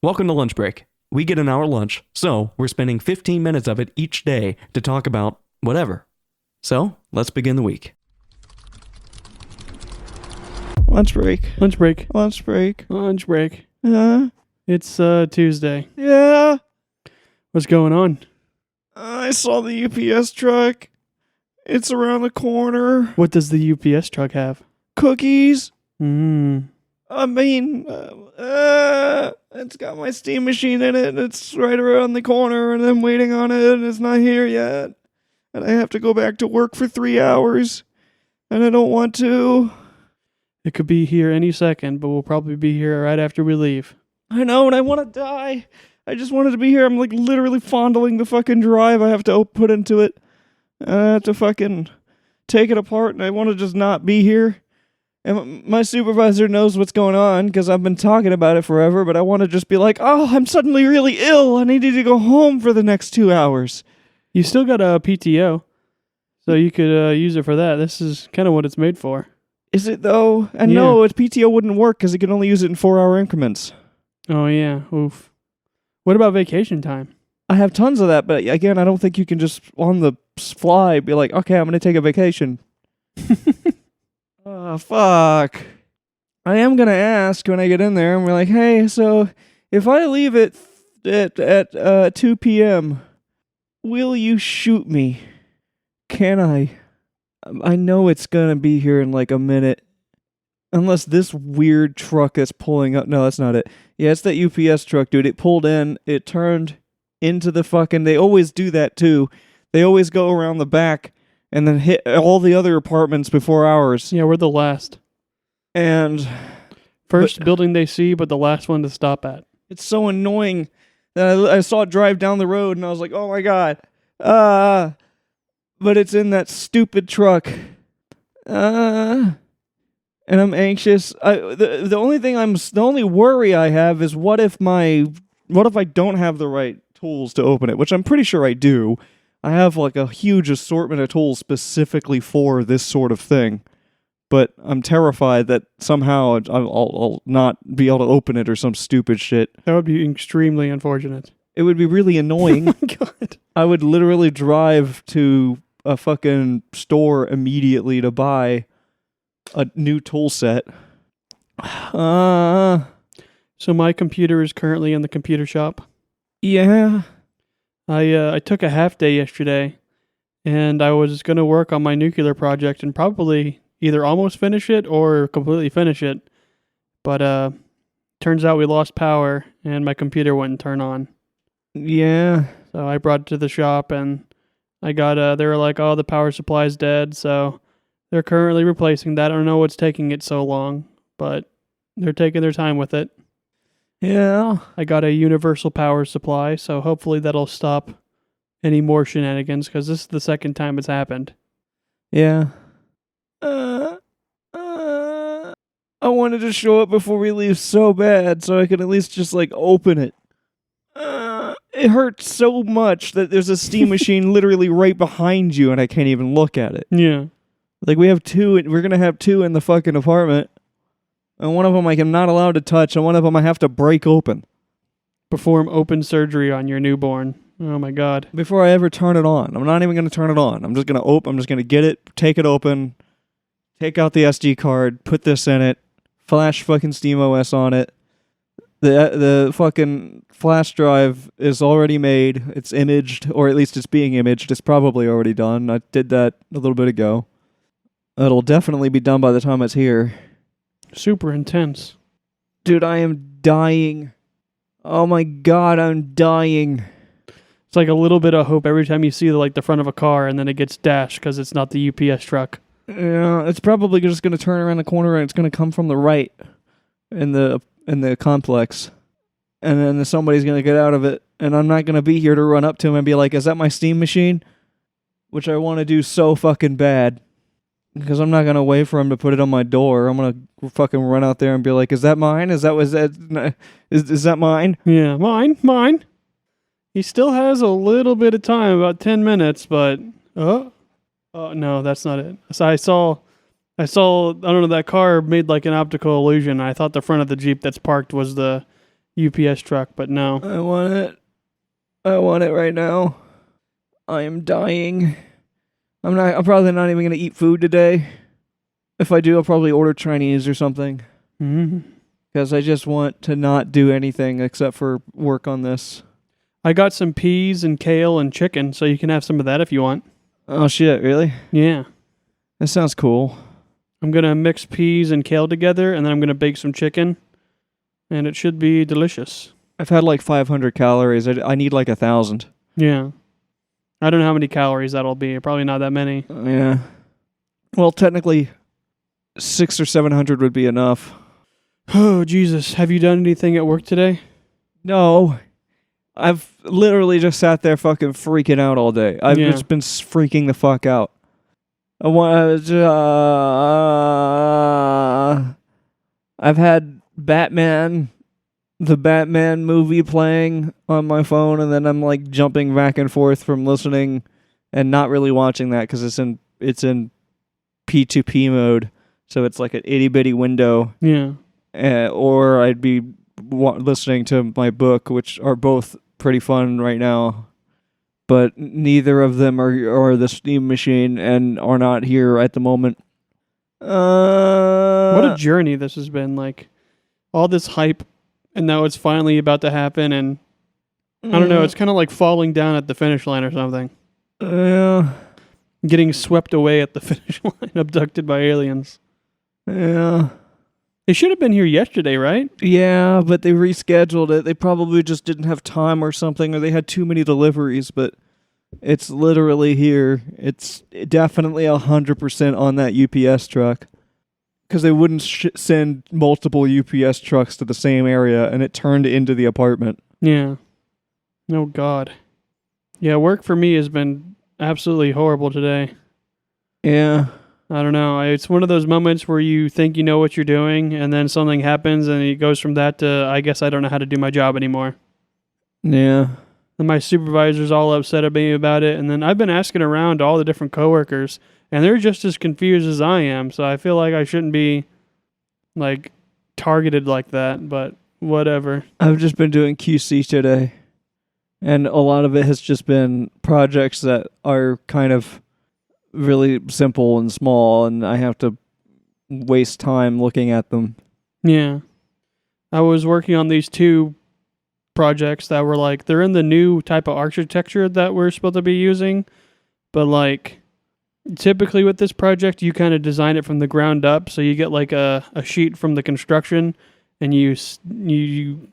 Welcome to Lunch Break. We get an hour lunch, so we're spending 15 minutes of it each day to talk about whatever. So, let's begin the week. Lunch break. Lunch break. Lunch break. Lunch break. It's Tuesday. yeah. What's going on? I saw the UPS truck. It's around the corner. What does the UPS truck have? Cookies. I mean, it's got my steam machine in it, and it's right around the corner, and I'm waiting on it, and it's not here yet. And I have to go back to work for 3 hours, and I don't want to. It could be here any second, but we'll probably be here right after we leave. I know, and I want to die. I just wanted to be here. I'm like literally fondling the fucking drive I have to put into it. I have to fucking take it apart, and I want to just not be here. And my supervisor knows what's going on because I've been talking about it forever, but I want to just be like, oh, I'm suddenly really ill. I need to go home for the next 2 hours. You still got a PTO, so you could use it for that. This is kind of what it's made for. Is it, though? And no, its PTO wouldn't work because it can only use it in 4-hour increments. Oh, yeah. Oof. What about vacation time? I have tons of that, but again, I don't think you can just on the fly be like, okay, I'm going to take a vacation. Oh, fuck. I am going to ask when I get in there, and we're like, hey, so if I leave at 2 p.m., will you shoot me? Can I? I know it's going to be here in like a minute. Unless this weird truck that's pulling up. No, that's not it. Yeah, it's that UPS truck, dude. It pulled in. It turned into the fucking... They always do that, too. They always go around the back and then hit all the other apartments before ours. Yeah, we're the last. And... First building they see, but the last one to stop at. It's so annoying that I saw it drive down the road, and I was like, oh my god. But it's in that stupid truck. And I'm anxious. The only worry I have is what if I don't have the right tools to open it, which I'm pretty sure I do. I have like a huge assortment of tools specifically for this sort of thing, but I'm terrified that somehow I'll not be able to open it or some stupid shit. That would be extremely unfortunate. It would be really annoying. Oh my god. I would literally drive to a fucking store immediately to buy a new tool set. So my computer is currently in the computer shop. Yeah. I took a half day yesterday, and I was going to work on my nuclear project and probably either almost finish it or completely finish it. But turns out we lost power, and my computer wouldn't turn on. Yeah. So I brought it to the shop, and they were like, oh, the power supply's dead, so they're currently replacing that. I don't know what's taking it so long, but they're taking their time with it. Yeah. I got a universal power supply, so hopefully that'll stop any more shenanigans, because this is the second time it's happened. Yeah. I wanted to show up before we leave so bad, so I could at least just like open it. It hurts so much that there's a steam machine literally right behind you, and I can't even look at it. Yeah. Like we're gonna have 2 in the fucking apartment, and one of them I'm not allowed to touch, and one of them I have to break open. Perform open surgery on your newborn. Oh my god. Before I ever turn it on. I'm not even gonna turn it on. I'm just gonna get it, take it open, take out the SD card, put this in it, flash fucking SteamOS on it. The fucking flash drive is already made. It's imaged, or at least it's being imaged. It's probably already done. I did that a little bit ago. It'll definitely be done by the time it's here. Super intense. Dude, I am dying. Oh my god, I'm dying. It's like a little bit of hope every time you see the front of a car, and then it gets dashed because it's not the UPS truck. Yeah, it's probably just going to turn around the corner, and it's going to come from the right in the complex. And then somebody's going to get out of it, and I'm not going to be here to run up to him and be like, is that my steam machine? Which I want to do so fucking bad. Because I'm not going to wait for him to put it on my door. I'm going to fucking run out there and be like, is that mine? Is that mine? Yeah, mine. He still has a little bit of time, about 10 minutes, but... Oh, no, that's not it. So I saw, I don't know, that car made like an optical illusion. I thought the front of the Jeep that's parked was the UPS truck, but no. I want it. I want it right now. I am dying. I'm probably not even gonna eat food today. If I do, I'll probably order Chinese or something. Mm-hmm. Because I just want to not do anything except for work on this. I got some peas and kale and chicken, so you can have some of that if you want. Oh shit, really? Yeah. That sounds cool. I'm going to mix peas and kale together, and then I'm going to bake some chicken, and it should be delicious. I've had like 500 calories. I need like 1,000. Yeah. I don't know how many calories that'll be. Probably not that many. Yeah. Well, technically, 600 or 700 would be enough. Oh, Jesus. Have you done anything at work today? No. I've literally just sat there fucking freaking out all day. I've just been freaking the fuck out. I've had the Batman movie playing on my phone, and then I'm like jumping back and forth from listening and not really watching that because it's in P2P mode, so it's like an itty bitty window. Yeah. Or I'd be listening to my book, which are both pretty fun right now. But neither of them are the Steam machine and are not here at the moment. What a journey this has been. Like, all this hype, and now it's finally about to happen, and I don't know, it's kind of like falling down at the finish line or something. Yeah. Getting swept away at the finish line, abducted by aliens. Yeah. They should have been here yesterday, right? Yeah, but they rescheduled it. They probably just didn't have time or something, or they had too many deliveries, but it's literally here. It's definitely 100% on that UPS truck. Because they wouldn't send multiple UPS trucks to the same area, and it turned into the apartment. Yeah. Oh, God. Yeah, work for me has been absolutely horrible today. Yeah. I don't know. It's one of those moments where you think you know what you're doing, and then something happens, and it goes from that to, I guess I don't know how to do my job anymore. Yeah. And my supervisor's all upset at me about it, and then I've been asking around to all the different coworkers, and they're just as confused as I am, so I feel like I shouldn't be, like, targeted like that, but whatever. I've just been doing QC today, and a lot of it has just been projects that are kind of really simple and small, and I have to waste time looking at them. Yeah. I was working on these two projects that were like, they're in the new type of architecture that we're supposed to be using, but like typically with this project you kind of design it from the ground up, so you get like a sheet from the construction, and you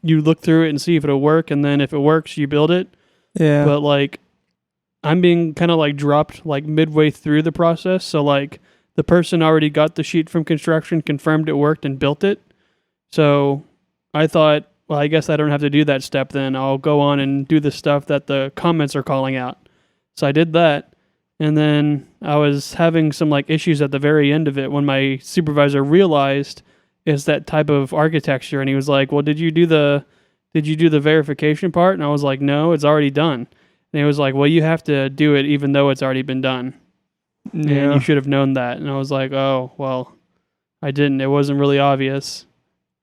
look through it and see if it'll work, and then if it works you build it. Yeah. But like I'm being kind of like dropped like midway through the process, so like the person already got the sheet from construction, confirmed it worked, and built it. So I thought, well, I guess I don't have to do that step then. I'll go on and do the stuff that the comments are calling out. So I did that, and then I was having some like issues at the very end of it when my supervisor realized it's that type of architecture, and he was like, well, did you do the verification part? And I was like, no, it's already done. And he was like, well, you have to do it even though it's already been done. Yeah. And you should have known that. And I was like, oh, well, I didn't. It wasn't really obvious.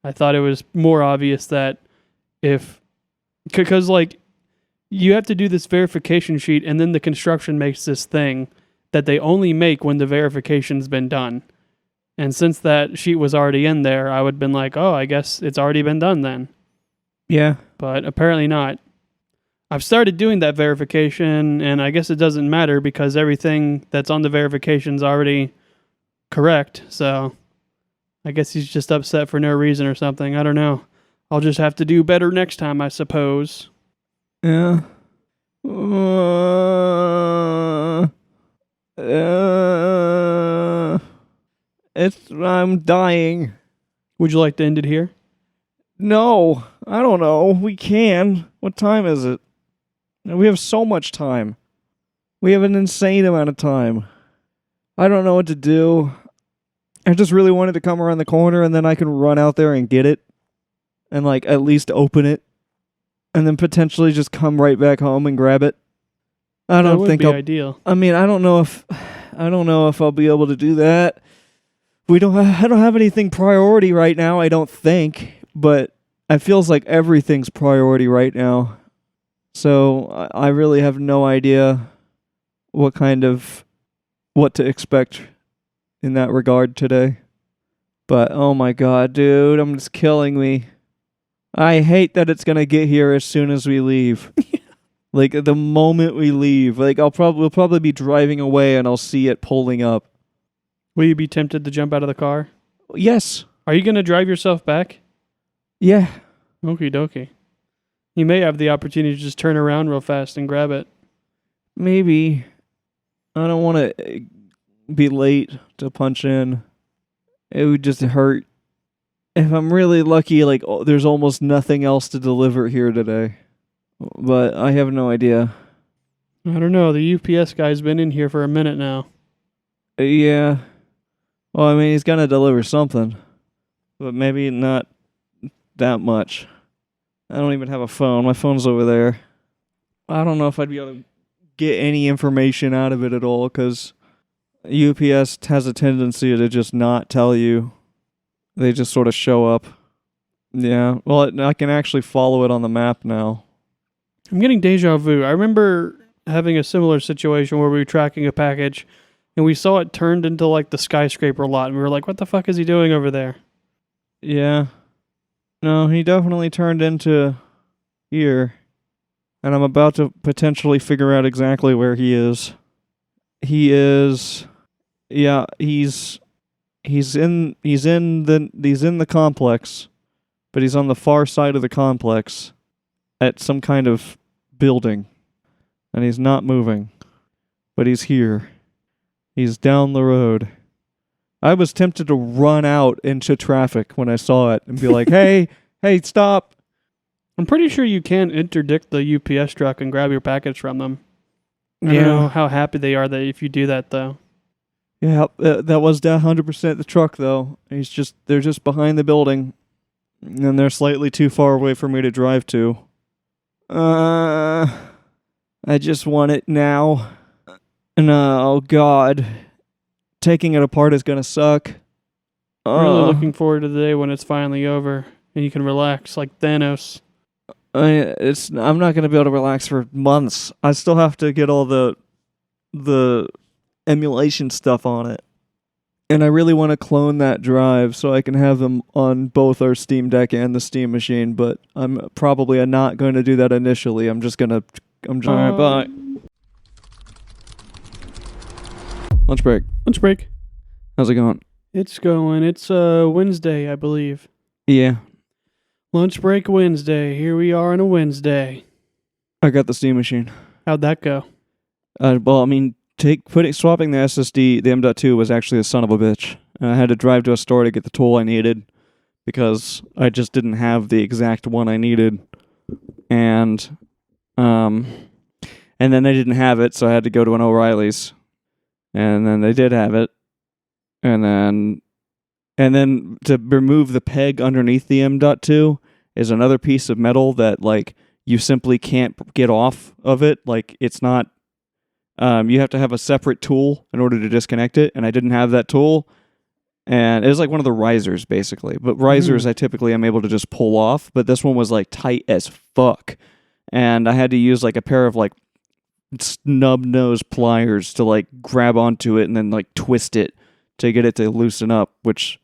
I thought it was more obvious that because like you have to do this verification sheet, and then the construction makes this thing that they only make when the verification's been done. And since that sheet was already in there, I would have been like, oh, I guess it's already been done then. Yeah. But apparently not. I've started doing that verification, and I guess it doesn't matter because everything that's on the verification is already correct. So I guess he's just upset for no reason or something. I don't know. I'll just have to do better next time, I suppose. Yeah. I'm dying. Would you like to end it here? No, I don't know. We can. What time is it? We have so much time. We have an insane amount of time. I don't know what to do. I just really wanted to come around the corner, and then I can run out there and get it. And like at least open it. And then potentially just come right back home and grab it. I don't think that'd be ideal. I mean, I don't know if I'll be able to do that. I don't have anything priority right now, I don't think, but it feels like everything's priority right now. So I really have no idea what to expect in that regard today. But oh my god, dude, I'm just killing me. I hate that it's gonna get here as soon as we leave. Like the moment we leave, like we'll probably be driving away and I'll see it pulling up. Will you be tempted to jump out of the car? Yes. Are you going to drive yourself back? Yeah. Okie dokie. You may have the opportunity to just turn around real fast and grab it. Maybe. I don't want to be late to punch in. It would just hurt. If I'm really lucky, like there's almost nothing else to deliver here today. But I have no idea. I don't know. The UPS guy's been in here for a minute now. Yeah. Well, I mean, he's going to deliver something. But maybe not that much. I don't even have a phone. My phone's over there. I don't know if I'd be able to get any information out of it at all, because UPS has a tendency to just not tell you. They just sort of show up. Yeah. Well, I can actually follow it on the map now. I'm getting deja vu. I remember having a similar situation where we were tracking a package and we saw it turned into like the skyscraper lot and we were like, what the fuck is he doing over there? Yeah. No, he definitely turned into here. And I'm about to potentially figure out exactly where he is. He's in the complex, but he's on the far side of the complex at some kind of building. And he's not moving. But he's here. He's down the road. I was tempted to run out into traffic when I saw it and be like, hey, stop. I'm pretty sure you can interdict the UPS truck and grab your package from them. I don't know how happy they are that if you do that, though. Yeah, that was 100% the truck, though. They're just behind the building, and they're slightly too far away for me to drive to. I just want it now. No, oh God. Taking it apart is gonna suck. I'm really looking forward to the day when it's finally over and you can relax like Thanos. I'm not gonna be able to relax for months. I still have to get all the emulation stuff on it. And I really want to clone that drive so I can have them on both our Steam Deck and the Steam machine, but I'm probably not going to do that initially. I'm just alright, bye. Lunch break. How's it going? It's going. It's Wednesday, I believe. Yeah. Lunch break Wednesday. Here we are on a Wednesday. I got the Steam machine. How'd that go? Well, I mean, swapping the SSD, the M.2 was actually a son of a bitch. And I had to drive to a store to get the tool I needed because I just didn't have the exact one I needed. And then they didn't have it, so I had to go to an O'Reilly's. And then they did have it. And then to remove the peg underneath the M.2 is another piece of metal that, like, you simply can't get off of it. Like, it's not... you have to have a separate tool in order to disconnect it, and I didn't have that tool. And it was like one of the risers, basically. But risers I typically am able to just pull off, but this one was, like, tight as fuck. And I had to use, like, a pair of, like, snub-nose pliers to, like, grab onto it and then, like, twist it to get it to loosen up, which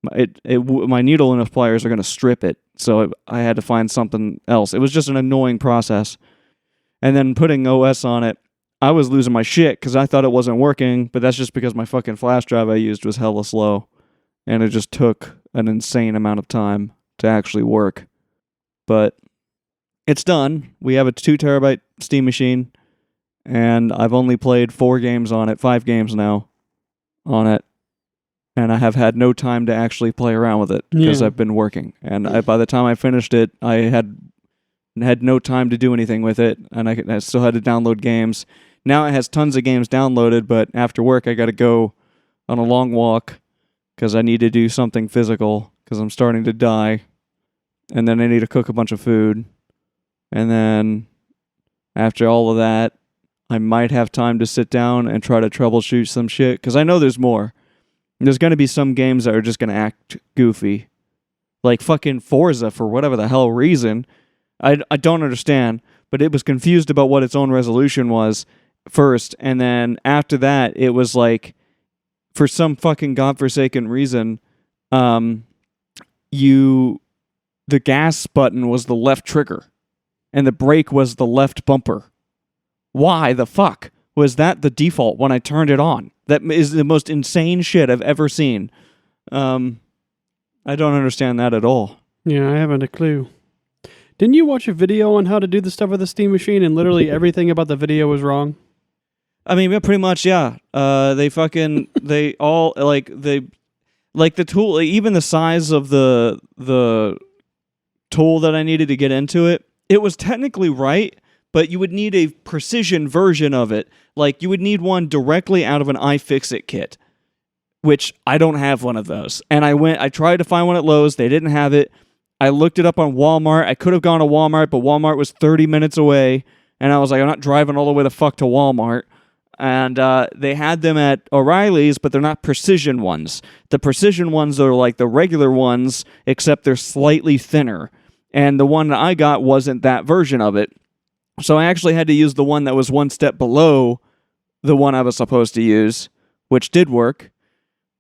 my needle and pliers are going to strip it, so I had to find something else. It was just an annoying process. And then putting OS on it, I was losing my shit because I thought it wasn't working, but that's just because my fucking flash drive I used was hella slow, and it just took an insane amount of time to actually work. But it's done. We have a 2 terabyte Steam machine, and I've only played 5 games now on it, and I have had no time to actually play around with it because I've been working. And by the time I finished it, I had no time to do anything with it, and I still had to download games. Now it has tons of games downloaded, but after work I got to go on a long walk because I need to do something physical because I'm starting to die, and then I need to cook a bunch of food. And then after all of that, I might have time to sit down and try to troubleshoot some shit, because I know there's more. There's going to be some games that are just going to act goofy. like fucking Forza for whatever the hell reason. I don't understand, but it was confused about what its own resolution was first, and then after that, it was like, for some fucking godforsaken reason, the gas button was the left trigger, and the brake was the left bumper. Why the fuck was that the default when I turned it on? That is the most insane shit I've ever seen. I don't understand that at all. Yeah, I haven't a clue. Didn't you watch a video on how to do the stuff with the Steam Machine and literally everything about the video was wrong? I mean, pretty much, yeah. They all, like, the tool, even the size of the tool that I needed to get into it, it was technically right, but you would need a precision version of it. Like, you would need one directly out of an iFixit kit, which I don't have one of those. And I tried to find one at Lowe's. They didn't have it. I looked it up on Walmart. I could have gone to Walmart, but Walmart was 30 minutes away. And I was like, I'm not driving all the way the fuck to Walmart. And they had them at O'Reilly's, but they're not precision ones. The precision ones are like the regular ones, except they're slightly thinner. And the one that I got wasn't that version of it. So I actually had to use the one that was one step below the one I was supposed to use, which did work.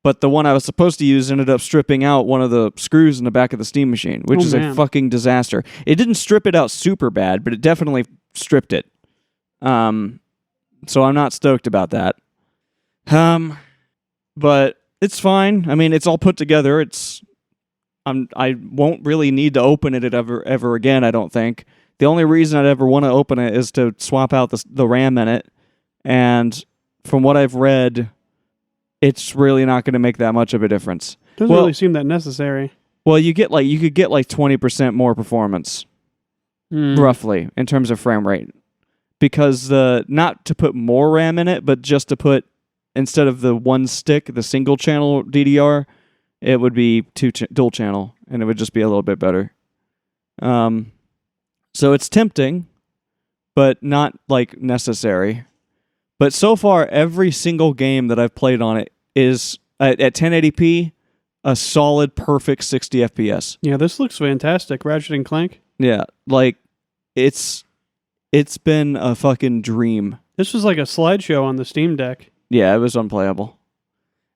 But the one I was supposed to use ended up stripping out one of the screws in the back of the steam machine, which is a fucking disaster. It didn't strip it out super bad, but it definitely stripped it. So I'm not stoked about that. But it's fine. I mean, it's all put together. I won't really need to open it ever again, I don't think. The only reason I'd ever want to open it is to swap out the RAM in it. And from what I've read, it's really not going to make that much of a difference. Doesn't really seem that necessary. Well, you could get like 20% more performance, roughly, in terms of frame rate. Because not to put more RAM in it, but just to put, instead of the one stick, the single channel DDR, it would be dual channel, and it would just be a little bit better. So it's tempting, but not like necessary. But so far, every single game that I've played on it is at 1080p, a solid, perfect 60 FPS. Yeah, this looks fantastic. Ratchet and Clank. Yeah, like it's been a fucking dream. This was like a slideshow on the Steam Deck. Yeah, it was unplayable.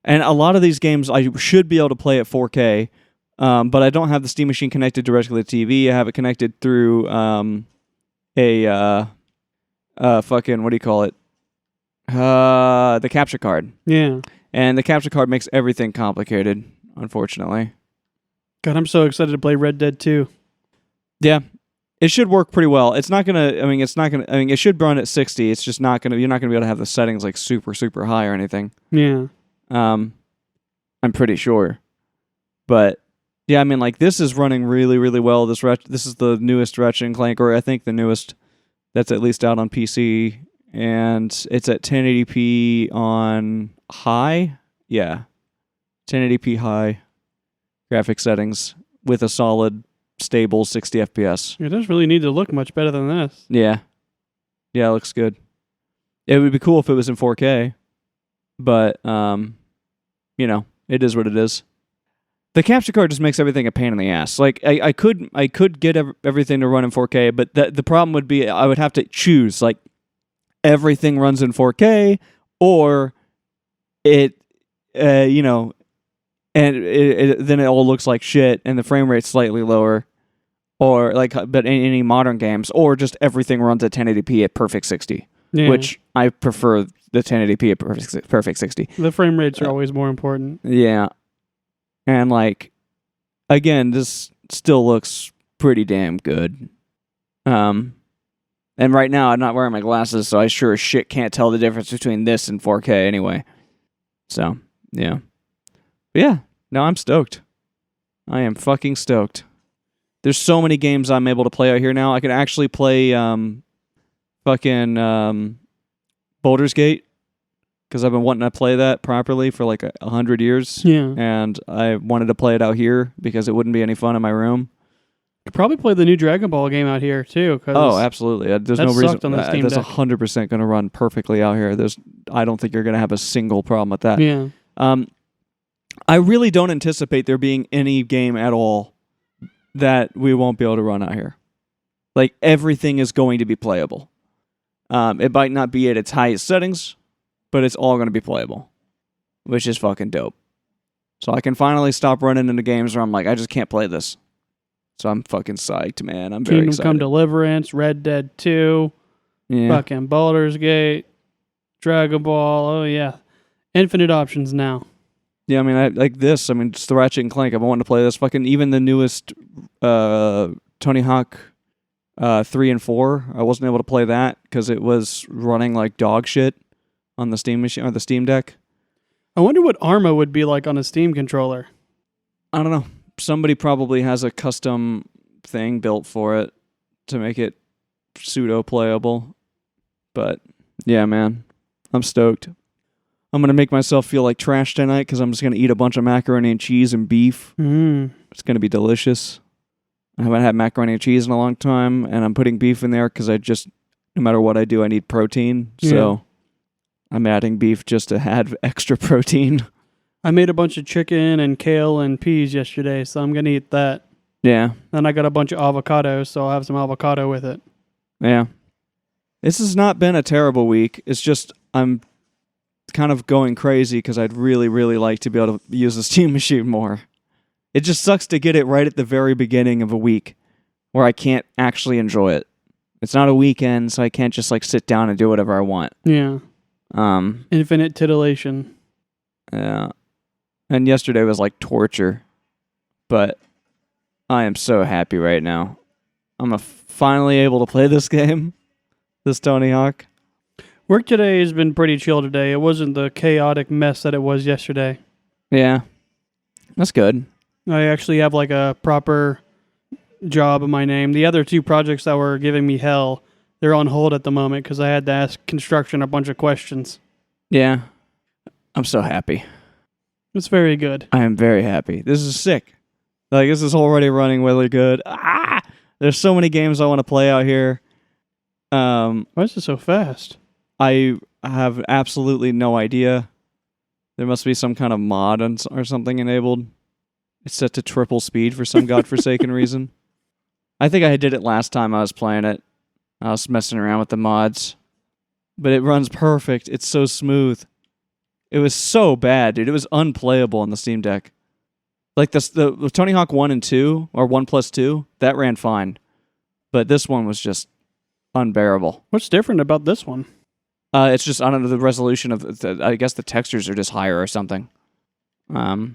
And a lot of these games I should be able to play at 4K, but I don't have the Steam Machine connected directly to the TV. I have it connected through fucking, what do you call it? The capture card. Yeah. And the capture card makes everything complicated, unfortunately. God, I'm so excited to play Red Dead 2. Yeah. It should work pretty well. It should run at 60. It's just you're not gonna be able to have the settings like super, super high or anything. Yeah. I'm pretty sure. But yeah, I mean, like, this is running really, really well. This is the newest Ratchet and Clank, or I think the newest that's at least out on PC. And it's at 1080p on high. Yeah. 1080p high graphic settings with a solid, stable 60 FPS. It doesn't really need to look much better than this. Yeah. Yeah, it looks good. It would be cool if it was in 4K. But, it is what it is. The capture card just makes everything a pain in the ass. Like, I could get everything to run in 4K, but the problem would be I would have to choose, like, everything runs in 4K, or then it all looks like shit, and the frame rate's slightly lower, or but in any modern games, or just everything runs at 1080p at perfect 60, which I prefer the 1080p at perfect 60. The frame rates are always more important. Yeah, and again, this still looks pretty damn good. And right now, I'm not wearing my glasses, so I sure as shit can't tell the difference between this and 4K anyway. So, yeah. But yeah, no, I'm stoked. I am fucking stoked. There's so many games I'm able to play out here now. I can actually play Baldur's Gate, because I've been wanting to play that properly for like 100 years. Yeah. And I wanted to play it out here because it wouldn't be any fun in my room. Could probably play the new Dragon Ball game out here too. Oh, absolutely. There's no reason. On the Steam that's Deck. 100% going to run perfectly out here. I don't think you're going to have a single problem with that. Yeah. I really don't anticipate there being any game at all that we won't be able to run out here. Like, everything is going to be playable. It might not be at its highest settings, but it's all going to be playable, which is fucking dope. So I can finally stop running into games where I'm like, I just can't play this. So I'm fucking psyched, man. I'm very Kingdom excited. Come Deliverance, Red Dead 2, Yeah. fucking Baldur's Gate, Dragon Ball. Oh, yeah. Infinite options now. Yeah, I mean, I like this. I mean, just the Ratchet and Clank. I've been wanting to play this. Fucking even the newest Tony Hawk 3 and 4. I wasn't able to play that because it was running like dog shit on the Steam machine or the Steam Deck. I wonder what Arma would be like on a Steam controller. I don't know. Somebody probably has a custom thing built for it to make it pseudo playable. But yeah, man, I'm stoked. I'm gonna make myself feel like trash tonight because I'm just gonna eat a bunch of macaroni and cheese and beef. It's gonna be delicious. I haven't had macaroni and cheese in a long time, and I'm putting beef in there because no matter what I do, I need protein. Yeah. So I'm adding beef just to add extra protein. I made a bunch of chicken and kale and peas yesterday, so I'm going to eat that. Yeah, Then I got a bunch of avocados, so I'll have some avocado with it. yeah. This has not been a terrible week. It's just I'm kind of going crazy because I'd really, really like to be able to use the Steam machine more. It just sucks to get it right at the very beginning of a week where I can't actually enjoy it. It's not a weekend, so I can't just like sit down and do whatever I want. Yeah. Infinite titillation. Yeah. And yesterday was like torture. But I am so happy right now. I'm finally able to play this game. This Tony Hawk. Work today has been pretty chill today. It wasn't the chaotic mess that it was yesterday. Yeah. That's good. I actually have like a proper job in my name. The other two projects that were giving me hell, they're on hold at the moment because I had to ask construction a bunch of questions. Yeah. I'm so happy. It's very good. I am very happy. This is sick. Like, this is already running really good. There's so many games I want to play out here. Why is it so fast? I have absolutely no idea. There must be some kind of mod or something enabled. It's set to triple speed for some godforsaken reason. I think I did it last time I was playing it. I was messing around with the mods. But it runs perfect. It's so smooth. It was so bad, dude. It was unplayable on the Steam Deck. Like the Tony Hawk 1 and 2, or 1 plus 2, that ran fine. But this one was just unbearable. What's different about this one? It's just, I don't know, the resolution of, I guess the textures are just higher or something. I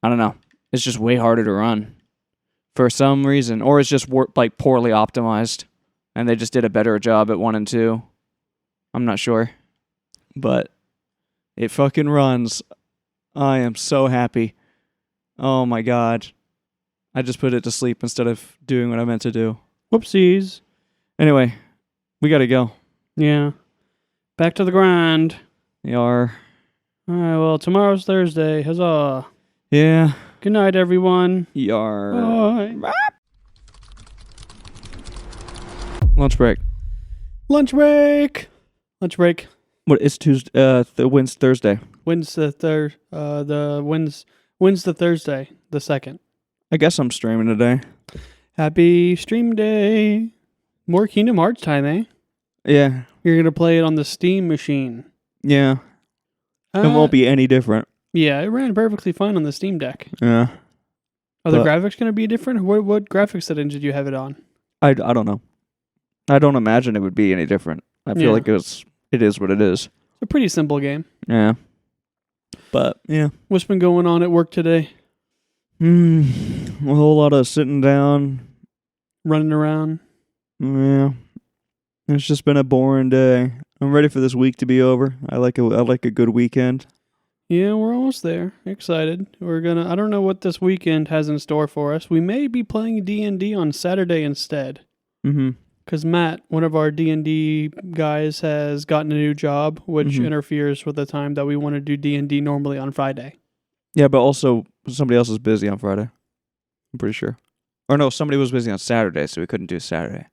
don't know. It's just way harder to run for some reason. Or it's just like poorly optimized. And they just did a better job at 1 and 2. I'm not sure. But it fucking runs. I am so happy. Oh my god. I just put it to sleep instead of doing what I meant to do. Whoopsies. Anyway, we gotta go. Yeah. Back to the grind. Yar. Alright, well, tomorrow's Thursday. Huzzah. Yeah. Good night, everyone. Yar. Bye. Lunch break. Lunch break. Lunch break. What? It's Tuesday. When's Thursday? When's the Thursday? The 2nd. I guess I'm streaming today. Happy stream day. More Kingdom Hearts time, eh? Yeah. You're going to play it on the Steam machine. Yeah. It won't be any different. Yeah, it ran perfectly fine on the Steam Deck. Yeah. Are the graphics going to be different? What graphics settings did you have it on? I don't know. I don't imagine it would be any different. I feel like it is what it is. It's a pretty simple game. Yeah. But, yeah. What's been going on at work today? A whole lot of sitting down. Running around? Yeah. It's just been a boring day. I'm ready for this week to be over. I like a good weekend. Yeah, we're almost there. Excited. I don't know what this weekend has in store for us. We may be playing D&D on Saturday instead. Mm-hmm. Because Matt, one of our D&D guys, has gotten a new job, which interferes with the time that we want to do D&D normally on Friday. Yeah, but also somebody else is busy on Friday. I'm pretty sure. Or no, somebody was busy on Saturday, so we couldn't do Saturday.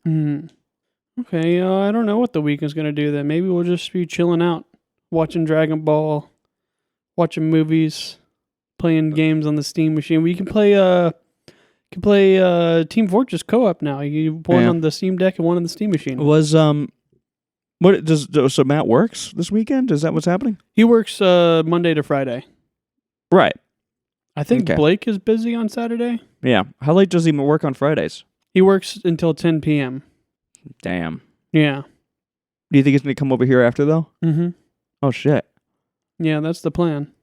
Okay, I don't know what the weekend's going to do then. Maybe we'll just be chilling out, watching Dragon Ball, watching movies, playing games on the Steam machine. We can play can play Team Fortress co-op now. You one Yeah. on the Steam Deck and one on the Steam machine. Was so Matt works this weekend? Is that what's happening? He works Monday to Friday. Right. I think Okay. Blake is busy on Saturday. Yeah. How late does he work on Fridays? He works until 10 p.m. Damn. Yeah. Do you think he's gonna come over here after though? Mm-hmm. Oh shit. Yeah, that's the plan.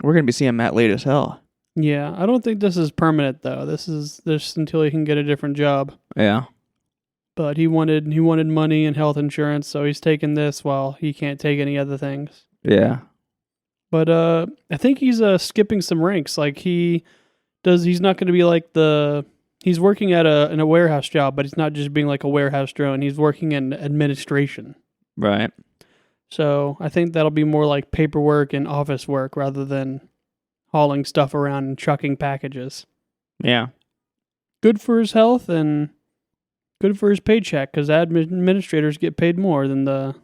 We're gonna be seeing Matt late as hell. Yeah, I don't think this is permanent though. This is just until he can get a different job. Yeah. But he wanted money and health insurance, so he's taking this while he can't take any other things. Yeah. But I think he's skipping some ranks. Like he's not going to be like he's working at in a warehouse job, but he's not just being like a warehouse drone. He's working in administration. Right. So I think that'll be more like paperwork and office work rather than hauling stuff around and trucking packages. Yeah. Good for his health and good for his paycheck because administrators get paid more than the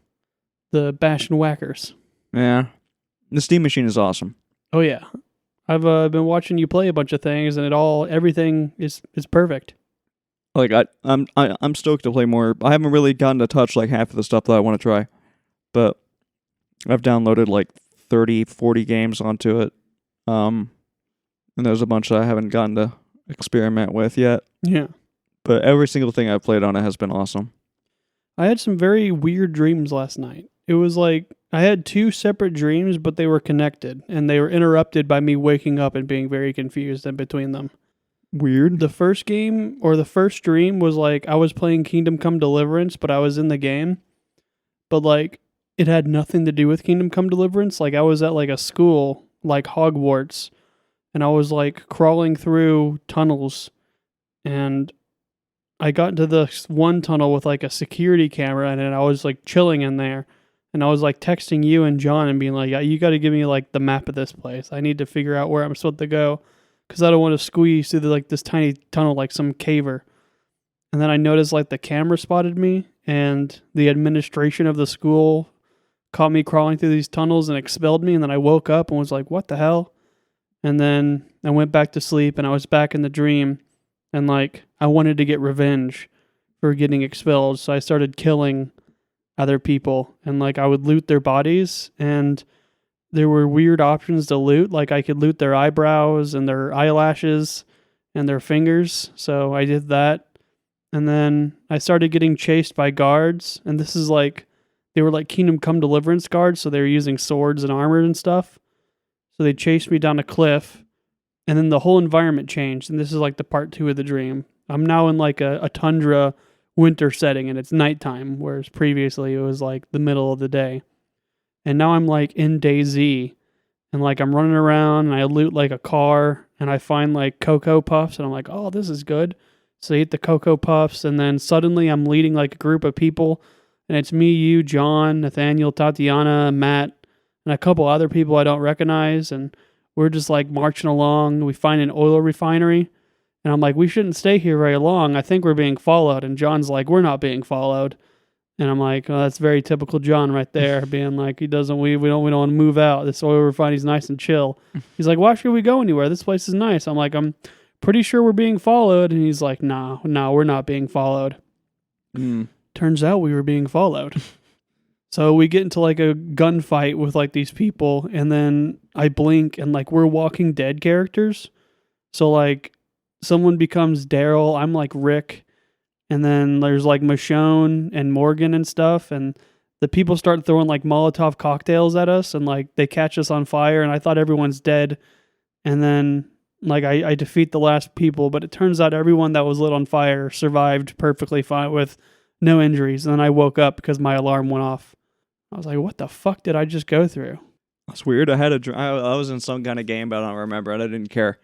bash and whackers. Yeah. The Steam machine is awesome. Oh yeah, I've been watching you play a bunch of things, and everything is perfect. Like I'm stoked to play more. I haven't really gotten to touch like half of the stuff that I want to try, but I've downloaded like 30, 40 games onto it. And there's a bunch that I haven't gotten to experiment with yet. Yeah, But every single thing I've played on it has been awesome. I had some very weird dreams last night. It was like I had two separate dreams, but they were connected, and they were interrupted by me waking up and being very confused in between them. Weird. The first game or the first dream was like I was playing Kingdom Come Deliverance, but I was in the game. But like it had nothing to do with Kingdom Come Deliverance. Like I was at like a school like Hogwarts, and I was like crawling through tunnels, and I got into this one tunnel with like a security camera, and then I was like chilling in there. And I was like texting you and John and being like, yeah, you got to give me like the map of this place. I need to figure out where I'm supposed to go because I don't want to squeeze through like this tiny tunnel like some caver. And then I noticed like the camera spotted me and the administration of the school caught me crawling through these tunnels and expelled me. And then I woke up and was like, what the hell? And then I went back to sleep and I was back in the dream and like I wanted to get revenge for getting expelled. So I started killing other people and like I would loot their bodies and there were weird options to loot. Like I could loot their eyebrows and their eyelashes and their fingers. So I did that. And then I started getting chased by guards. And this is like, they were like Kingdom Come Deliverance guards. So they were using swords and armor and stuff. So they chased me down a cliff and then the whole environment changed. And this is like the part 2 of the dream. I'm now in like a tundra winter setting and it's nighttime, whereas previously it was like the middle of the day. And now I'm like in DayZ and like I'm running around and I loot like a car and I find like Cocoa Puffs and I'm like, oh, this is good. So I eat the Cocoa Puffs and then suddenly I'm leading like a group of people and it's me, you, John, Nathaniel, Tatiana, Matt, and a couple other people I don't recognize. And we're just like marching along. We find an oil refinery. And I'm like, we shouldn't stay here very long. I think we're being followed. And John's like, we're not being followed. And I'm like, oh, that's very typical John right there, being like, we don't want to move out. This oil refinery's nice and chill. He's like, why should we go anywhere? This place is nice. I'm like, I'm pretty sure we're being followed. And he's like, no, we're not being followed. Turns out we were being followed. So we get into like a gunfight with like these people. And then I blink and like we're Walking Dead characters. So like, someone becomes Daryl. I'm like Rick. And then there's like Michonne and Morgan and stuff. And the people start throwing like Molotov cocktails at us. And like they catch us on fire. And I thought everyone's dead. And then like I defeat the last people. But it turns out everyone that was lit on fire survived perfectly fine with no injuries. And then I woke up because my alarm went off. I was like, what the fuck did I just go through? That's weird. I was in some kind of game, but I don't remember it. I didn't care.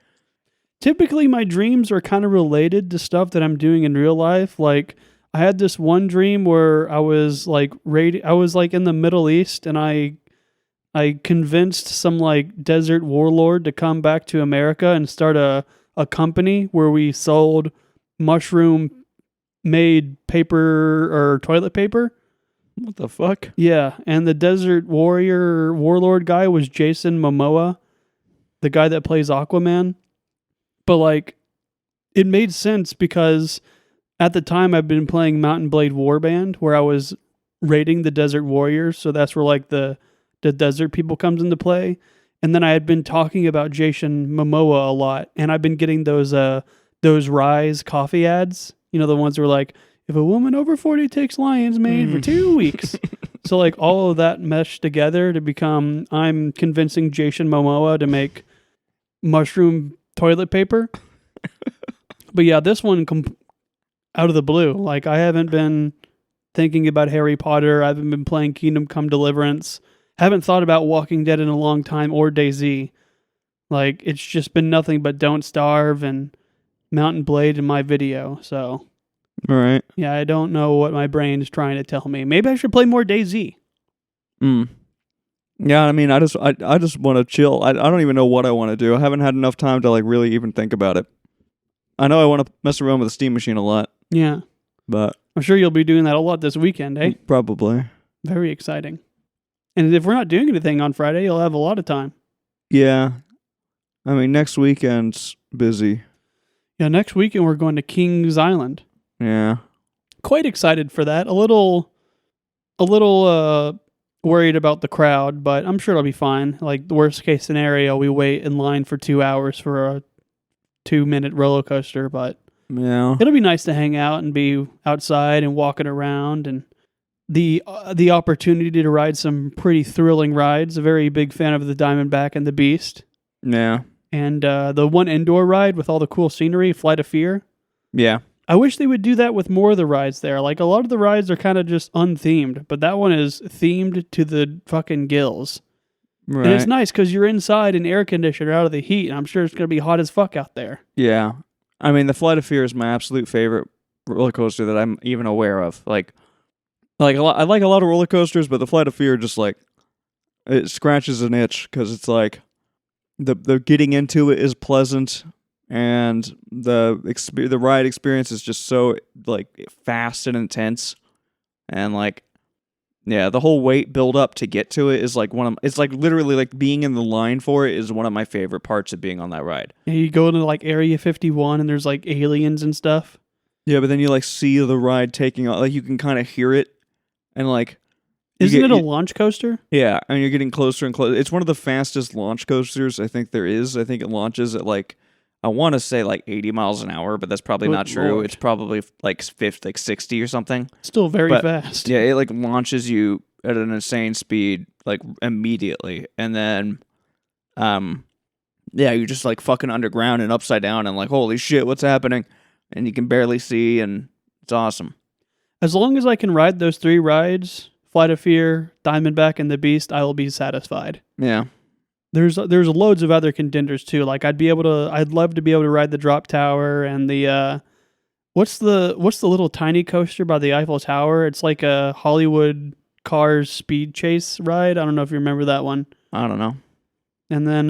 Typically, my dreams are kind of related to stuff that I'm doing in real life. Like, I had this one dream where I was like in the Middle East, and I convinced some like desert warlord to come back to America and start a company where we sold mushroom-made paper or toilet paper. What the fuck? Yeah, and the desert warlord guy was Jason Momoa, the guy that plays Aquaman. But like, it made sense because at the time I've been playing Mountain Blade Warband, where I was raiding the Desert Warriors. So that's where like the desert people comes into play. And then I had been talking about Jason Momoa a lot, and I've been getting those Rise coffee ads. You know, the ones where like, if a woman over 40 takes lion's mane for 2 weeks. So like all of that meshed together to become, I'm convincing Jason Momoa to make mushroom toilet paper. But yeah, this one out of the blue. Like I haven't been thinking about Harry Potter. I haven't been playing Kingdom Come Deliverance. Haven't thought about Walking Dead in a long time or DayZ. Like, it's just been nothing but Don't Starve and Mountain Blade in my video. So, All right. yeah, I don't know what my brain's trying to tell me. Maybe I should play more DayZ. Yeah, I mean, I just want to chill. I don't even know what I want to do. I haven't had enough time to like really even think about it. I know I want to mess around with the Steam Machine a lot, Yeah. but I'm sure you'll be doing that a lot this weekend, eh? probably. Very exciting. And if we're not doing anything on Friday, you'll have a lot of time. Yeah. I mean, next weekend's busy. Yeah, next weekend we're going to Kings Island. Yeah. Quite excited for that. A little worried about the crowd, but I'm sure it'll be fine. Like the worst case scenario, we wait in line for 2 hours for a 2-minute roller coaster, but Yeah. it'll be nice to hang out and be outside and walking around, and the opportunity to ride some pretty thrilling rides. A very big fan of the Diamondback and the Beast, Yeah. and the one indoor ride with all the cool scenery, Flight of Fear. Yeah. I wish they would do that with more of the rides there. Like, a lot of the rides are kind of just unthemed, but that one is themed to the fucking gills. Right. And it's nice because you're inside and air conditioned out of the heat, and I'm sure it's going to be hot as fuck out there. Yeah. I mean, the Flight of Fear is my absolute favorite roller coaster that I'm even aware of. I like a lot of roller coasters, but the Flight of Fear just like it scratches an itch because it's like the getting into it is pleasant, and the ride experience is just so like fast and intense, and like yeah, the whole wait build up to get to it is like it's like literally like being in the line for it is one of my favorite parts of being on that ride. And you go to like Area 51 and there's like aliens and stuff. Yeah, but then you like see the ride taking off, like you can kind of hear it, and like Isn't it a launch coaster? yeah, and you're getting closer and closer. It's one of the fastest launch coasters I think there is. I think it launches at like I want to say like 80 miles an hour, but that's probably Good not true. Lord. It's probably like 60 or something. Still very But, fast. Yeah, it like launches you at an insane speed like immediately, and then yeah, you're just like fucking underground and upside down and like holy shit, what's happening? And you can barely see, and it's awesome. As long as I can ride those 3 rides, Flight of Fear, Diamondback, and the Beast, I will be satisfied. Yeah. There's loads of other contenders too. Like I'd love to be able to ride the Drop Tower and the what's the little tiny coaster by the Eiffel Tower? It's like a Hollywood Cars speed chase ride. I don't know if you remember that one. I don't know. And then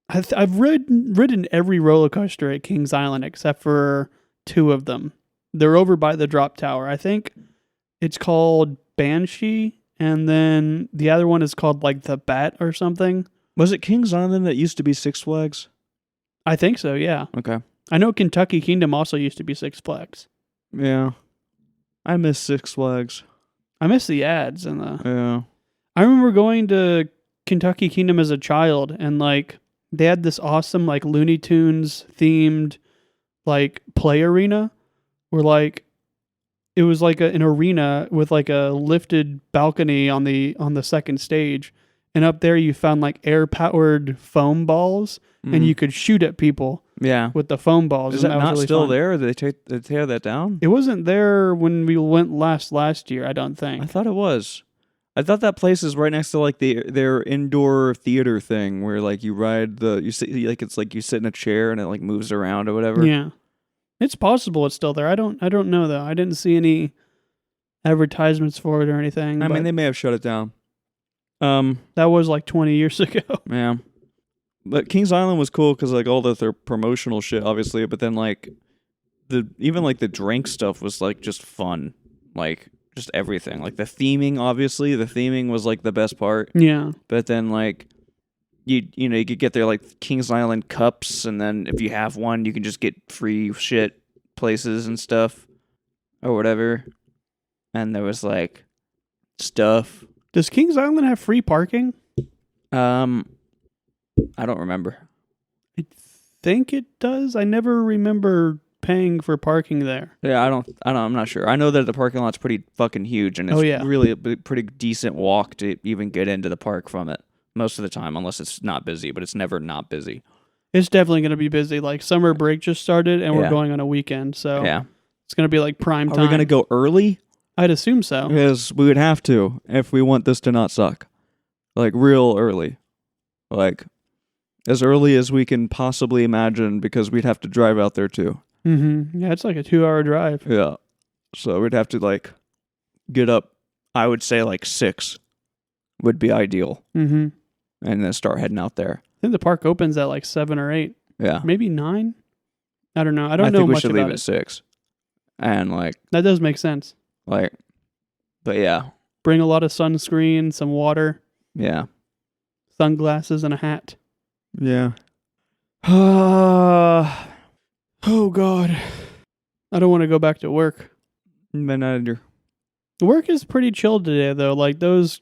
I've ridden every roller coaster at Kings Island except for 2 of them. They're over by the Drop Tower. I think it's called Banshee, and then the other one is called like the Bat or something. Was it Kings Island that used to be Six Flags? I think so, yeah. Okay. I know Kentucky Kingdom also used to be Six Flags. Yeah. I miss Six Flags. I miss the ads and the. Yeah. I remember going to Kentucky Kingdom as a child, and like they had this awesome like Looney Tunes themed like play arena, where like it was like an arena with like a lifted balcony on the second stage, and up there you found like air powered foam balls, and you could shoot at people Yeah. with the foam balls. Is and that was not really still fun. there? Or did they tear that down? It wasn't there when we went last year, I don't think. I thought it was. I thought that place is right next to like their indoor theater thing where like you ride it's like you sit in a chair and it like moves around or whatever. Yeah. It's possible it's still there. I don't know though. I didn't see any advertisements for it or anything. I mean, but they may have shut it down. that was like 20 years ago. Yeah. But Kings Island was cool because like all their promotional shit, obviously. But then like even like the drink stuff was like just fun, like just everything. Like the theming, obviously, the theming was like the best part. Yeah. But then like you could get their like Kings Island cups, and then if you have one, you can just get free shit places and stuff or whatever. And there was like stuff. Does Kings Island have free parking? I don't remember. I think it does. I never remember paying for parking there. Yeah, I'm not sure. I know that the parking lot's pretty fucking huge, and it's really a pretty decent walk to even get into the park from it most of the time, unless it's not busy, but it's never not busy. It's definitely going to be busy. Like summer break just started, and we're going on a weekend, so it's going to be like prime time. Are we going to go early? I'd assume so. Because we would have to if we want this to not suck. Like real early. Like as early as we can possibly imagine, because we'd have to drive out there too. Mm-hmm. Yeah, it's like a 2-hour drive. Yeah. So we'd have to like get up, I would say like 6 would be ideal. Mm-hmm. And then start heading out there. I think the park opens at like 7 or 8. Yeah. Maybe 9? I don't know. I don't know think we much should about leave it. at 6. And like... That does make sense. Like... But yeah. Bring a lot of sunscreen, some water. Yeah. Sunglasses and a hat. Yeah. Oh, God. I don't want to go back to work. Manager. Work is pretty chill today, though. Like, those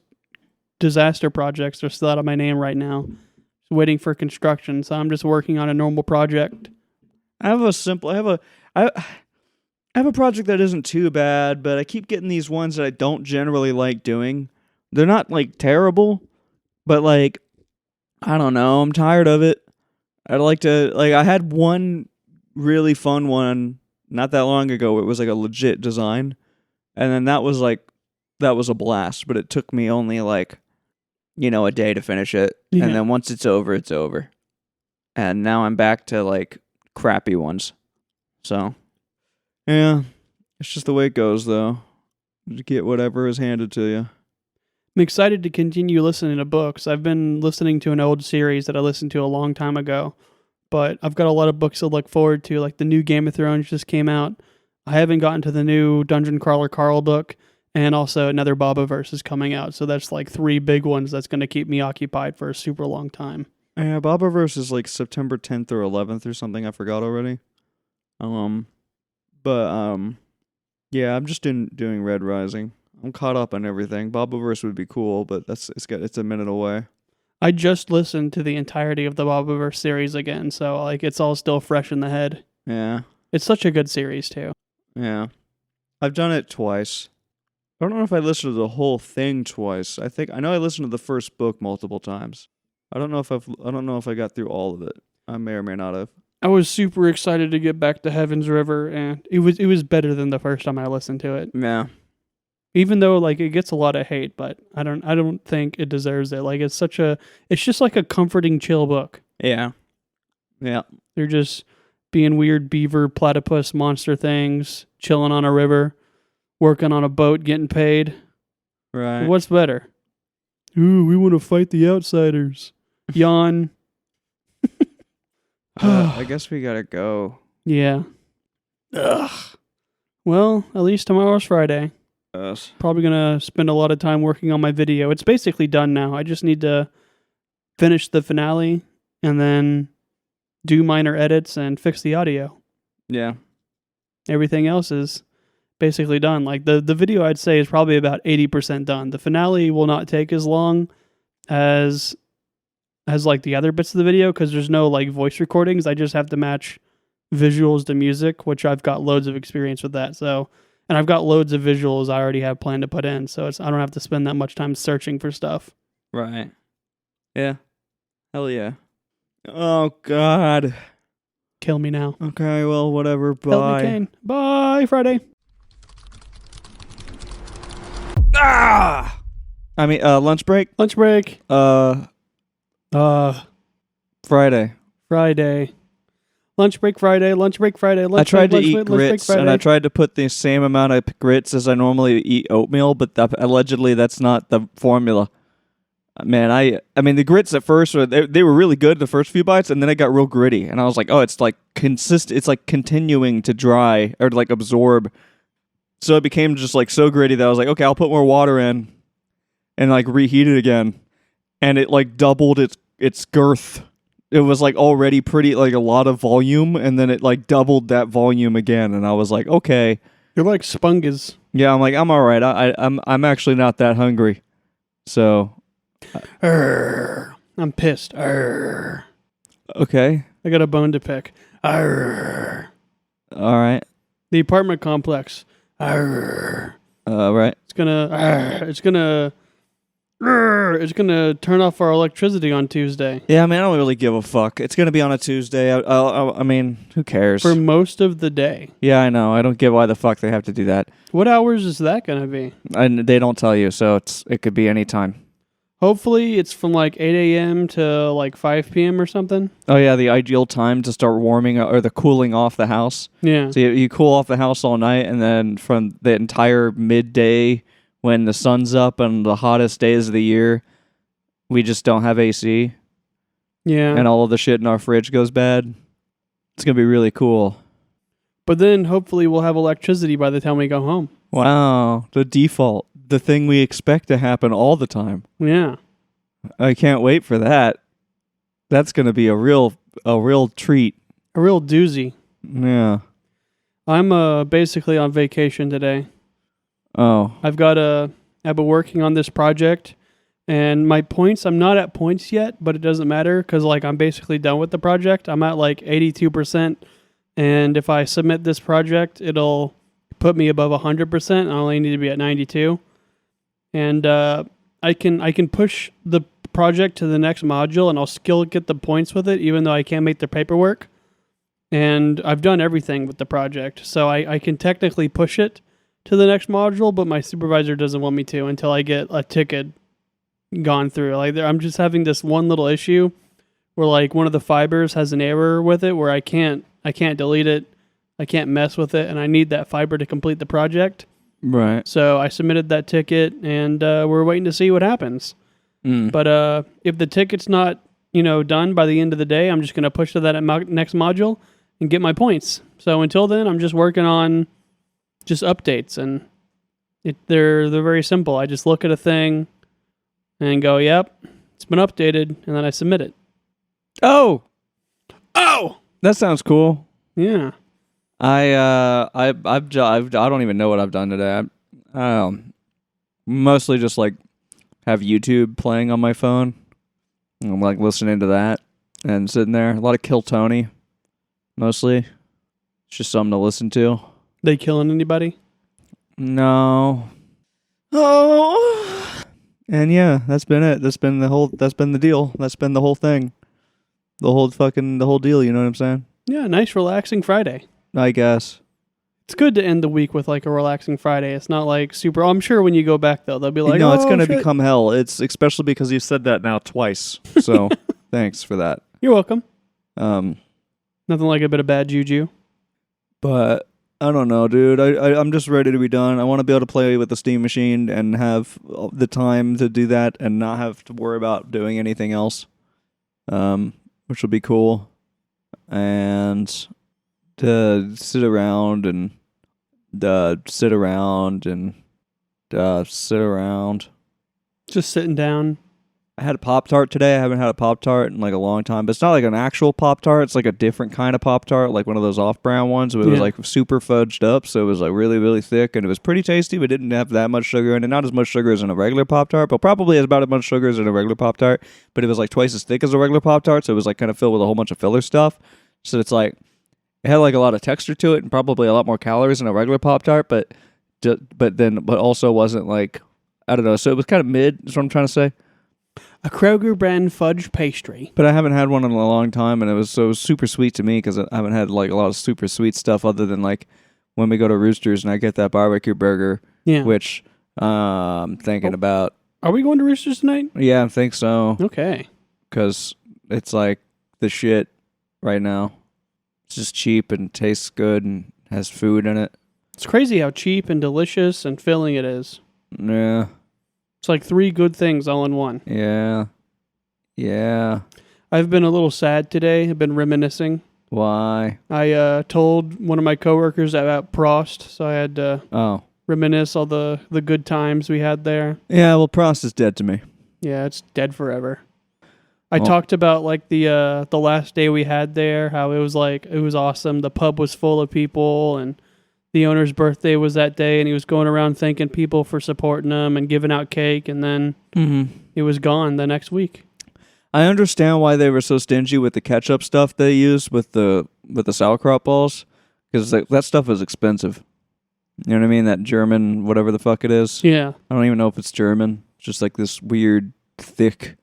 disaster projects are still out of my name right now. Just waiting for construction, so I'm just working on a normal project. I have a project that isn't too bad, but I keep getting these ones that I don't generally like doing. They're not, like, terrible, but, like, I don't know. I'm tired of it. I'd like to... Like, I had one really fun one not that long ago. It was, like, a legit design. And then that was a blast, but it took me only, like, a day to finish it. Yeah. And then once it's over, it's over. And now I'm back to, like, crappy ones. So, yeah. It's just the way it goes, though. You get whatever is handed to you. I'm excited to continue listening to books. I've been listening to an old series that I listened to a long time ago, but I've got a lot of books to look forward to. Like the new Game of Thrones just came out. I haven't gotten to the new Dungeon Crawler Carl book, and also another Bobaverse is coming out. So that's like 3 big ones that's going to keep me occupied for a super long time. Yeah, Bobaverse is like September 10th or 11th or something. I forgot already. Yeah, I'm just doing Red Rising. I'm caught up on everything. Bobaverse would be cool, but it's a minute away. I just listened to the entirety of the Bobaverse series again, so like it's all still fresh in the head. Yeah. It's such a good series too. Yeah. I've done it twice. I don't know if I listened to the whole thing twice. I know I listened to the first book multiple times. I don't know if I got through all of it. I may or may not have. I was super excited to get back to Heaven's River, and it was better than the first time I listened to it. Yeah. Even though like it gets a lot of hate, but I don't think it deserves it. Like it's just like a comforting, chill book. Yeah. Yeah. They're just being weird beaver, platypus, monster things, chilling on a river, working on a boat, getting paid. Right. What's better? Ooh, we want to fight the outsiders. Yawn. I guess we gotta go. Yeah. Ugh. Well, at least tomorrow's Friday. Yes. Probably going to spend a lot of time working on my video. It's basically done now. I just need to finish the finale and then do minor edits and fix the audio. Yeah. Everything else is basically done. Like the video I'd say is probably about 80% done. The finale will not take as long as like the other bits of the video because there's no like voice recordings. I just have to match visuals to music, which I've got loads of experience with that. So, and I've got loads of visuals I already have planned to put in. So I don't have to spend that much time searching for stuff. Right. Yeah. Hell yeah. Oh God. Kill me now. Okay, well, whatever. Help Bye. me, Kane. Bye, Friday. Ah! I mean, lunch break? Lunch break. Friday. Friday. Lunch break Friday. Lunch break Friday. I tried to eat grits, and I tried to put the same amount of grits as I normally eat oatmeal, but allegedly that's not the formula. Man, I mean, the grits at first, they were really good the first few bites, and then it got real gritty, and I was like, oh, it's like it's like continuing to dry, or like absorb. So it became just like so gritty that I was like, okay, I'll put more water in, and like reheat it again. And it like doubled its its girth. It was like already pretty like a lot of volume, and then it like doubled that volume again, and I was like, okay, You're like Spungus. yeah, I'm like, I'm all right. I'm actually not that hungry, so I'm pissed. okay, I got a bone to pick. Arr. all right, The apartment complex. right. It's gonna turn off our electricity on Tuesday Yeah, I mean, I don't really give a fuck. It's gonna be on a Tuesday. I mean, who cares? for most of the day. Yeah, I know. I don't get why the fuck they have to do that, What hours is that gonna be? and they don't tell you, so it could be any time. Hopefully, it's from like 8 a.m. to like 5 p.m. or something. Oh yeah, the ideal time to start warming or the cooling off the house. Yeah. So you cool off the house all night, and then from the entire midday when the sun's up and the hottest days of the year, we just don't have AC, Yeah. and all of the shit in our fridge goes bad. It's gonna be really cool. But then hopefully we'll have electricity by the time we go home. Wow, the default, the thing we expect to happen all the time. Yeah. I can't wait for that. That's gonna be a real treat. A real doozy. Yeah. I'm basically on vacation today. Oh. I've been working on this project, and my points, I'm not at points yet, but it doesn't matter because like I'm basically done with the project. I'm at like 82%, and if I submit this project, it'll put me above 100%. I only need to be at 92, and I can push the project to the next module, and I'll still get the points with it, even though I can't make the paperwork. And I've done everything with the project, so I can technically push it to the next module, but my supervisor doesn't want me to until I get a ticket gone through. Like I'm just having this one little issue where like one of the fibers has an error with it where I can't delete it, I can't mess with it, and I need that fiber to complete the project. Right. So I submitted that ticket, and we're waiting to see what happens. But if the ticket's not done by the end of the day, I'm just gonna push to that next module and get my points. So until then, I'm just working on just updates, and they're very simple. I just look at a thing and go, "Yep, it's been updated," and then I submit it. Oh, Oh, that sounds cool. yeah. I don't even know what I've done today. Mostly just like have YouTube playing on my phone. I'm like listening to that and sitting there. A lot of Kill Tony, mostly. It's just something to listen to. They killing anybody? No. Oh. And yeah, that's been it. That's been the deal. That's been the whole thing. The whole deal, you know what I'm saying? Yeah, nice relaxing Friday. I guess. It's good to end the week with like a relaxing Friday. It's not like super. I'm sure when you go back though, they'll be like, no, it's going to shit." become hell. It's especially because you've said that now twice. So thanks for that. You're welcome. Um, Nothing like a bit of bad juju. but I don't know, dude. I'm just ready to be done. I want to be able to play with the Steam machine and have the time to do that and not have to worry about doing anything else. Which will be cool. And to sit around and sit around. Just sitting down. I had a Pop-Tart today. I haven't had a Pop-Tart in like a long time, but it's not like an actual Pop-Tart. It's like a different kind of Pop-Tart, like one of those off-brand ones. But it was like super fudged up, so it was like really, really thick, and it was pretty tasty, but didn't have that much sugar in it. Not as much sugar as in a regular Pop-Tart, but probably as about as much sugar as in a regular Pop-Tart. But it was like twice as thick as a regular Pop-Tart, so it was like kind of filled with a whole bunch of filler stuff. So it's like it had like a lot of texture to it, and probably a lot more calories than a regular Pop-Tart, but also wasn't like, I don't know. So it was kind of mid. Is what I'm trying to say. A Kroger brand fudge pastry. But I haven't had one in a long time, and it was super sweet to me because I haven't had like a lot of super sweet stuff other than like when we go to Roosters and I get that barbecue burger, which I'm thinking about. Are we going to Roosters tonight? Yeah, I think so. Okay. Because it's like the shit right now. It's just cheap and tastes good and has food in it. It's crazy how cheap and delicious and filling it is. Yeah. It's like 3 good things all in one. Yeah. Yeah. I've been a little sad today. I've been reminiscing. Why? I told one of my coworkers about Prost, so I had to reminisce all the good times we had there. Yeah, well, Prost is dead to me. Yeah, it's dead forever. I Well- talked about like the last day we had there, how it was awesome. The pub was full of people, and the owner's birthday was that day, and he was going around thanking people for supporting him and giving out cake, and then it was gone the next week. I understand why they were so stingy with the ketchup stuff they used with the sauerkraut balls, because that stuff is expensive. You know what I mean? That German, whatever the fuck it is. Yeah. I don't even know if it's German. It's just like this weird, thick,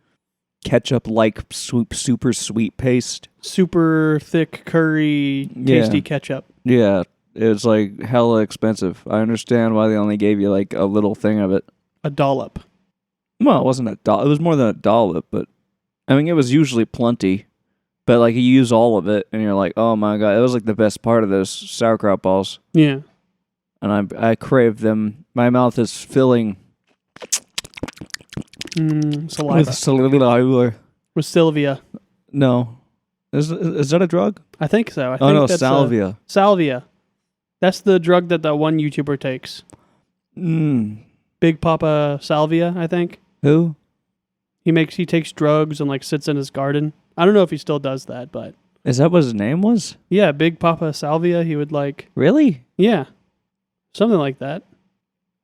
ketchup-like super sweet paste. Super thick curry, tasty ketchup. Yeah, it's like hella expensive. I understand why they only gave you like a little thing of it. A dollop. Well, it wasn't a dollop. It was more than a dollop, but I mean, it was usually plenty. But like you use all of it, and you're like, oh my god, it was like the best part of those sauerkraut balls. Yeah. And I crave them. My mouth is filling Saliva. with saliva. With Sylvia. No, is that a drug? I think so. I Oh think no, that's salvia. Salvia. That's the drug that one YouTuber takes. Big Papa Salvia, I think. Who? He takes drugs and like sits in his garden. I don't know if he still does that, but Is that what his name was? yeah, Big Papa Salvia. He would like, Really? yeah, something like that.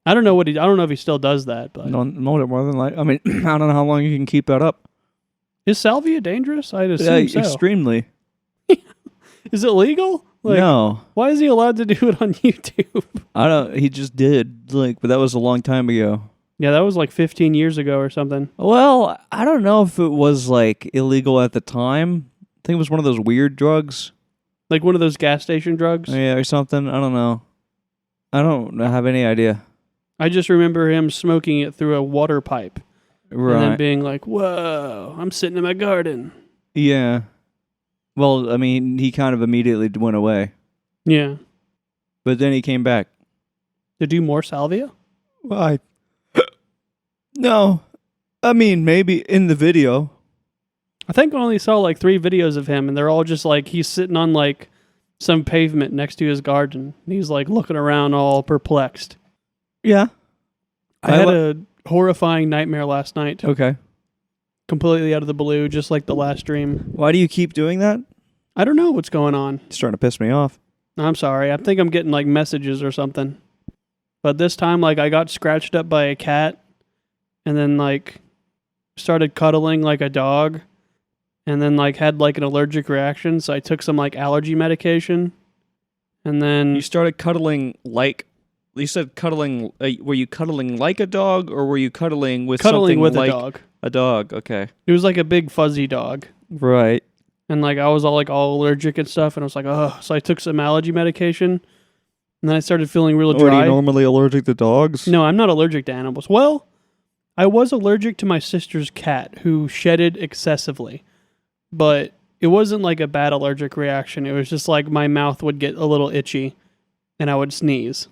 I don't know if he still does that, but No, more than like. I mean, I don't know how long you can keep that up. is salvia dangerous? I'd assume so. Extremely. Is it legal? Like, No, why is he allowed to do it on YouTube? I don't. He just did but that was a long time ago. Yeah, that was like 15 years ago or something. Well, I don't know if it was like illegal at the time. I think it was one of those weird drugs. Like one of those gas station drugs. Yeah, or something. I don't know. I don't have any idea. I just remember him smoking it through a water pipe. Right. And then being like, whoa, I'm sitting in my garden. Yeah. Well, I mean, he kind of immediately went away. Yeah. But then he came back. To do more salvia? Why? No. I mean, maybe in the video. I think I only saw like 3 videos of him, and they're all just like he's sitting on like some pavement next to his garden. And he's like looking around all perplexed. Yeah. I had a horrifying nightmare last night. Okay. Completely out of the blue, just like the last dream. Why do you keep doing that? I don't know what's going on. It's starting to piss me off. I'm sorry. I think I'm getting like messages or something. But this time, like, I got scratched up by a cat and then like started cuddling like a dog and then like had like an allergic reaction. So I took some like allergy medication and then You started cuddling like... You said cuddling... were you cuddling like a dog, or were you cuddling with something with like... a dog. A dog, okay. It was like a big fuzzy dog. Right. And like I was all allergic and stuff, and I was like, oh. So I took some allergy medication, and then I started feeling real dry. Are you normally allergic to dogs? No, I'm not allergic to animals. Well, I was allergic to my sister's cat, who shedded excessively, but it wasn't like a bad allergic reaction. It was just like my mouth would get a little itchy, and I would sneeze.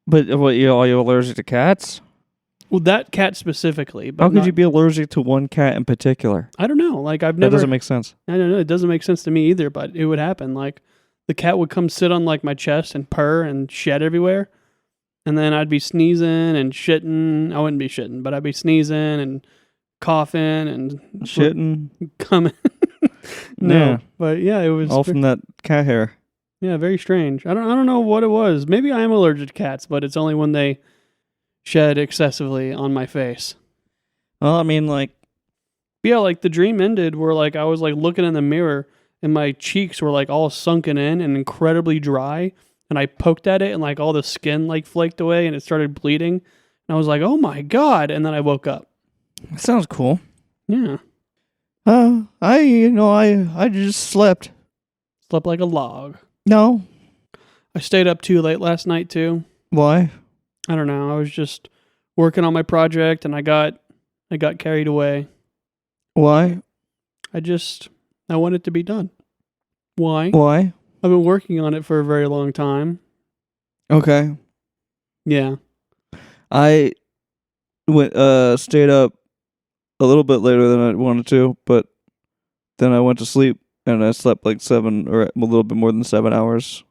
But what? Are you allergic to cats? Well, that cat specifically. But How could you be allergic to one cat in particular? I don't know. Like I've That never. doesn't make sense. I don't know. It doesn't make sense to me either, but it would happen. Like the cat would come sit on like my chest and purr and shed everywhere. And then I'd be sneezing and shitting. I wouldn't be shitting, but I'd be sneezing and coughing and Shitting. coming. No, Yeah. but yeah, it was All from that cat hair. yeah, very strange. I don't know what it was. Maybe I am allergic to cats, but it's only when they shed excessively on my face. Well, I mean, like, Yeah, like the dream ended where like I was like looking in the mirror and my cheeks were like all sunken in and incredibly dry, and I poked at it and like all the skin like flaked away and it started bleeding, and I was like, oh my god, and then I woke up. that sounds cool. Yeah. I just slept. Slept like a log. No. I stayed up too late last night too. Why? I don't know. I was just working on my project and I got carried away. Why? I want it to be done. Why? Why? I've been working on it for a very long time. Okay. Yeah. I stayed up a little bit later than I wanted to, but then I went to sleep and I slept like 7 or a little bit more than 7 hours.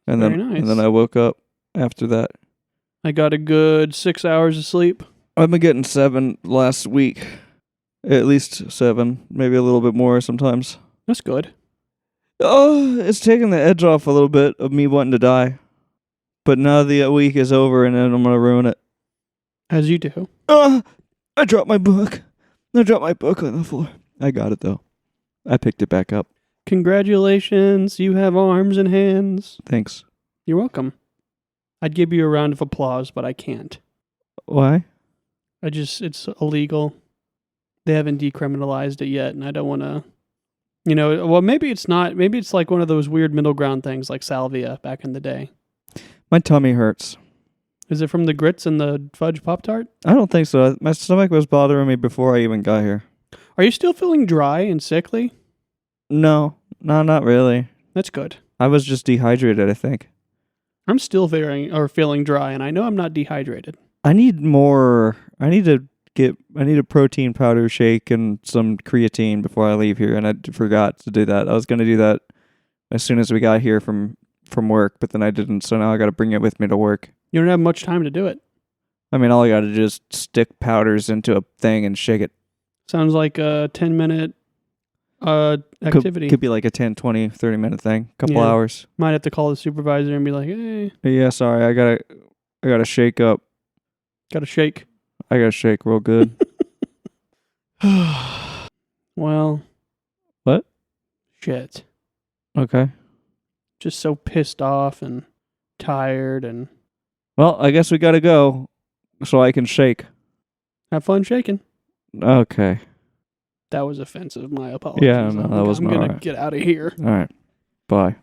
And Very then nice. and then I woke up after that. I got a good 6 hours of sleep. I've been getting 7 last week. At least 7, maybe a little bit more sometimes. That's good. Oh, it's taking the edge off a little bit of me wanting to die. But now the week is over and then I'm going to ruin it. As you do. I dropped my book. I dropped my book on the floor. I got it, though. I picked it back up. Congratulations, you have arms and hands. Thanks. You're welcome. I'd give you a round of applause, but I can't. Why? It's illegal. They haven't decriminalized it yet, and I don't want to, well, maybe it's not. Maybe it's like one of those weird middle ground things like salvia back in the day. My tummy hurts. Is it from the grits and the fudge Pop-Tart? I don't think so. My stomach was bothering me before I even got here. Are you still feeling dry and sickly? No, not really. That's good. I was just dehydrated, I think. I'm still feeling dry, and I know I'm not dehydrated. I need more. I need a protein powder shake and some creatine before I leave here, and I forgot to do that. I was going to do that as soon as we got here from work, but then I didn't, so now I got to bring it with me to work. You don't have much time to do it. I mean, all I got to do is stick powders into a thing and shake it. Sounds like a 10-minute activity. Could be like a 10, 20, 30-minute thing. Couple Yeah. hours. Might have to call the supervisor and be like, hey, Yeah, sorry. I gotta shake up. got to shake. I gotta shake real good. Well. What? Shit. Okay. Just so pissed off and tired and Well, I guess we gotta go so I can shake. have fun shaking. Okay. That was offensive. My apologies. Yeah, no, that was I'm not going to right. get out of here. All right. Bye.